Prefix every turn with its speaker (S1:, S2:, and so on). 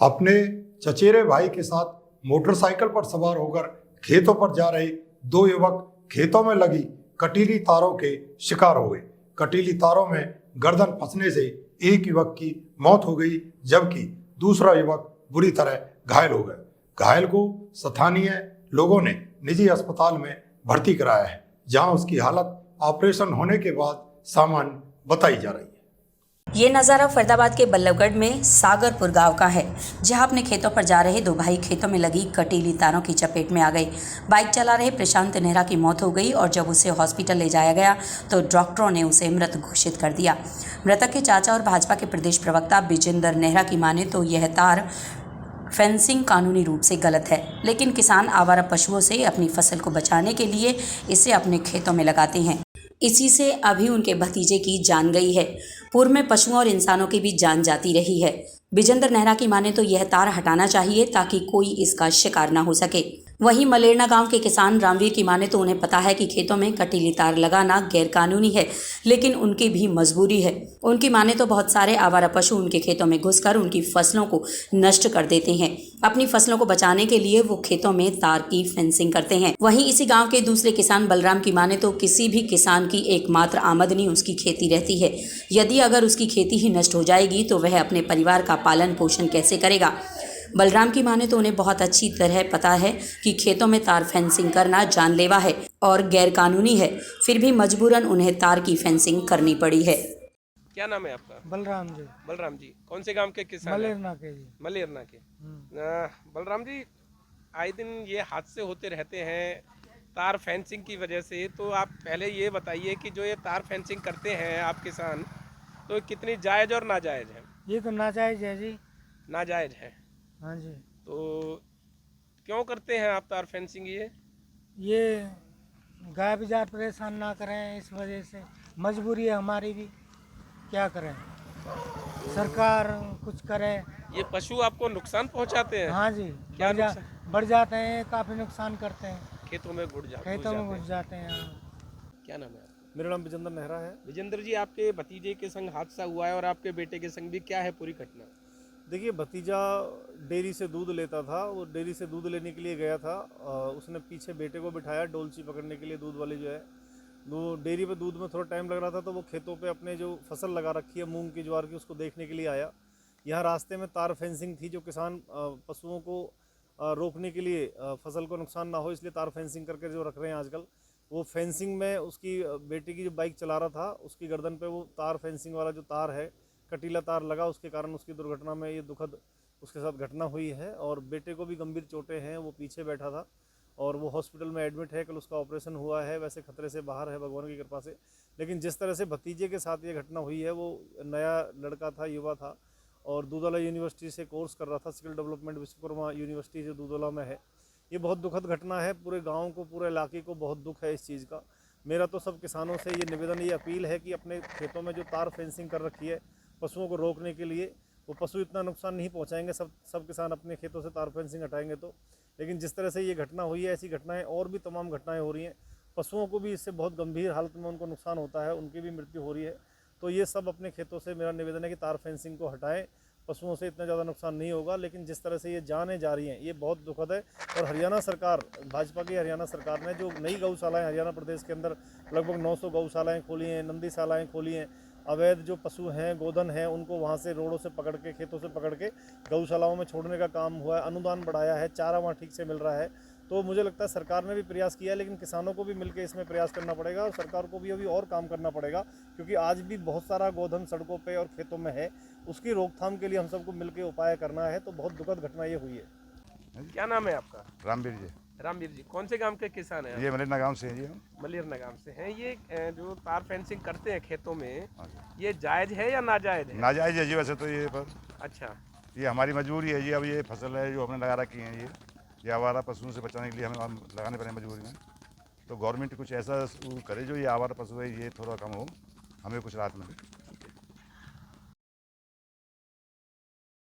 S1: अपने चचेरे भाई के साथ मोटरसाइकिल पर सवार होकर खेतों पर जा रहे दो युवक खेतों में लगी कटीली तारों के शिकार हो गए। कटीली तारों में गर्दन फंसने से एक युवक की मौत हो गई, जबकि दूसरा युवक बुरी तरह घायल हो गया। घायल को स्थानीय लोगों ने निजी अस्पताल में भर्ती कराया है, जहां उसकी हालत ऑपरेशन होने के बाद सामान्य बताई जा रही है।
S2: ये नज़ारा फरीदाबाद के बल्लभगढ़ में सागरपुर गांव का है, जहां अपने खेतों पर जा रहे दो भाई खेतों में लगी कटीली तारों की चपेट में आ गए। बाइक चला रहे प्रशांत नेहरा की मौत हो गई और जब उसे हॉस्पिटल ले जाया गया तो डॉक्टरों ने उसे मृत घोषित कर दिया। मृतक के चाचा और भाजपा के प्रदेश प्रवक्ता विजेंद्र नेहरा की माने तो यह तार फेंसिंग कानूनी रूप से गलत है, लेकिन किसान आवारा पशुओं से अपनी फसल को बचाने के लिए इसे अपने खेतों में लगाते हैं। इसी से अभी उनके भतीजे की जान गई है। पूर्व में पशुओं और इंसानों की भी जान जाती रही है। विजेंद्र नेहरा की माने तो यह तार हटाना चाहिए ताकि कोई इसका शिकार ना हो सके। वहीं मलेरना गांव के किसान रामवीर की माने तो उन्हें पता है कि खेतों में कटीली तार लगाना गैरकानूनी है, लेकिन उनकी भी मजबूरी है। उनकी माने तो बहुत सारे आवारा पशु उनके खेतों में घुसकर उनकी फसलों को नष्ट कर देते हैं। अपनी फसलों को बचाने के लिए वो खेतों में तार की फेंसिंग करते हैं। वहीं इसी गाँव के दूसरे किसान बलराम की माने तो किसी भी किसान की एकमात्र आमदनी उसकी खेती रहती है। यदि अगर उसकी खेती ही नष्ट हो जाएगी तो वह अपने परिवार का पालन पोषण कैसे करेगा। बलराम की माने तो उन्हें बहुत अच्छी तरह पता है कि खेतों में तार फेंसिंग करना जानलेवा है और गैरकानूनी है, फिर भी मजबूरन उन्हें तार की फेंसिंग करनी पड़ी है।
S3: क्या नाम है आपका?
S4: बलराम जी।
S3: बलराम जी, कौन से गांव के किसान हैं?
S4: मलेरना के जी।
S3: मलेरना के। बलराम जी, आए दिन ये हादसे होते रहते हैं तार फेंसिंग की वजह से, तो आप पहले ये बताइए कि जो ये तार फेंसिंग करते हैं आप किसान, तो कितनी जायज़ और नाजायज़ है?
S4: ये तो नाजायज है जी।
S3: नाजायज़ है।
S4: हाँ जी।
S3: तो क्यों करते हैं आप तार फेंसिंग
S4: ये गाय बाजार परेशान ना करें, इस वजह से मजबूरी है हमारी भी, क्या करें, सरकार कुछ करे।
S3: ये पशु आपको नुकसान पहुंचाते हैं?
S4: हाँ जी।
S3: क्या
S4: बढ़ जाते हैं, काफ़ी नुकसान करते हैं,
S3: खेतों में घुस
S4: खेतों में घुस जाते हैं।
S3: क्या नाम है आपका?
S5: मेरा नाम विजेंद्र नेहरा है।
S3: विजेंद्र जी, आपके भतीजे के संग हादसा हुआ है और आपके बेटे के संग भी, क्या है पूरी घटना?
S5: देखिए, भतीजा डेयरी से दूध लेता था, वो डेयरी से दूध लेने के लिए गया था। उसने पीछे बेटे को बिठाया डोलची पकड़ने के लिए, दूध वाली जो है, वो डेयरी पे दूध में थोड़ा टाइम लग रहा था, तो वो खेतों पे अपने जो फसल लगा रखी है मूंग की ज्वार की, उसको देखने के लिए आया। यहाँ रास्ते में तार फेंसिंग थी, जो किसान पशुओं को रोकने के लिए, फसल को नुकसान ना हो इसलिए तार फेंसिंग करके जो रख रहे हैं आजकल, वो फेंसिंग में उसकी बेटे की जो बाइक चला रहा था उसकी गर्दन पे वो तार फेंसिंग वाला जो तार है, कटीला तार लगा, उसके कारण उसकी दुर्घटना में ये दुखद उसके साथ घटना हुई है। और बेटे को भी गंभीर चोटें हैं, वो पीछे बैठा था और वो हॉस्पिटल में एडमिट है। कल उसका ऑपरेशन हुआ है, वैसे खतरे से बाहर है भगवान की कृपा से। लेकिन जिस तरह से भतीजे के साथ ये घटना हुई है, वो नया लड़का था, युवा था और दूधवाला यूनिवर्सिटी से कोर्स कर रहा था, स्किल डेवलपमेंट विश्वकर्मा यूनिवर्सिटी जो दूधवाला में है। ये बहुत दुखद घटना है, पूरे गांव को, पूरे इलाके को बहुत दुख है इस चीज़ का। मेरा तो सब किसानों से ये निवेदन, ये अपील है कि अपने खेतों में जो तार फेंसिंग कर रखी है पशुओं को रोकने के लिए, वो पशु इतना नुकसान नहीं पहुंचाएंगे, सब किसान अपने खेतों से तार फेंसिंग हटाएंगे तो। लेकिन जिस तरह से ये घटना हुई है, ऐसी घटनाएं और भी तमाम घटनाएं हो रही हैं। पशुओं को भी इससे बहुत गंभीर हालत में उनको नुकसान होता है, उनकी भी मृत्यु हो रही है। तो ये सब अपने खेतों से मेरा निवेदन है कि तार फेंसिंग को हटाएं, पशुओं से इतना ज़्यादा नुकसान नहीं होगा। लेकिन जिस तरह से ये जानें जा रही हैं, ये बहुत दुखद है। और हरियाणा सरकार, भाजपा की हरियाणा सरकार ने जो नई गौशालाएँ हरियाणा प्रदेश के अंदर लगभग 900 गौशालाएँ खोली हैं, नंदीशालाएँ खोली हैं। अवैध जो पशु हैं, गोधन हैं, उनको वहाँ से रोडों से पकड़ के, खेतों से पकड़ के गौशालाओं में छोड़ने का काम हुआ है। अनुदान बढ़ाया है, चारा वहाँ ठीक से मिल रहा है। तो मुझे लगता है सरकार ने भी प्रयास किया है, लेकिन किसानों को भी मिलकर इसमें प्रयास करना पड़ेगा और सरकार को भी अभी और काम करना पड़ेगा, क्योंकि आज भी बहुत सारा गोधन सड़कों पे और खेतों में है। उसकी रोकथाम के लिए हम सबको मिलकर उपाय करना है। तो बहुत दुखद घटना ये हुई है।
S3: क्या नाम है आपका?
S6: रामवीर जी।
S3: रामवीर जी, कौन से गांव के किसान हैं?
S6: ये मलेरना गांव से है जी।
S3: मलेरना गांव से हैं। ये जो तार फेंसिंग करते हैं खेतों में, ये जायज़ है या नाजायज़ है?
S6: नाजायज़ है जी वैसे तो ये, पर
S3: अच्छा,
S6: ये हमारी मजबूरी है जी। अब ये फसल है जो हमने लगा रखी है, ये आवारा पशुओं से बचाने के लिए हमें लगाने पड़े मजबूरी में। तो गवर्नमेंट कुछ ऐसा करे जो ये आवारा पशु है ये थोड़ा कम हो, हमें कुछ राहत मिले।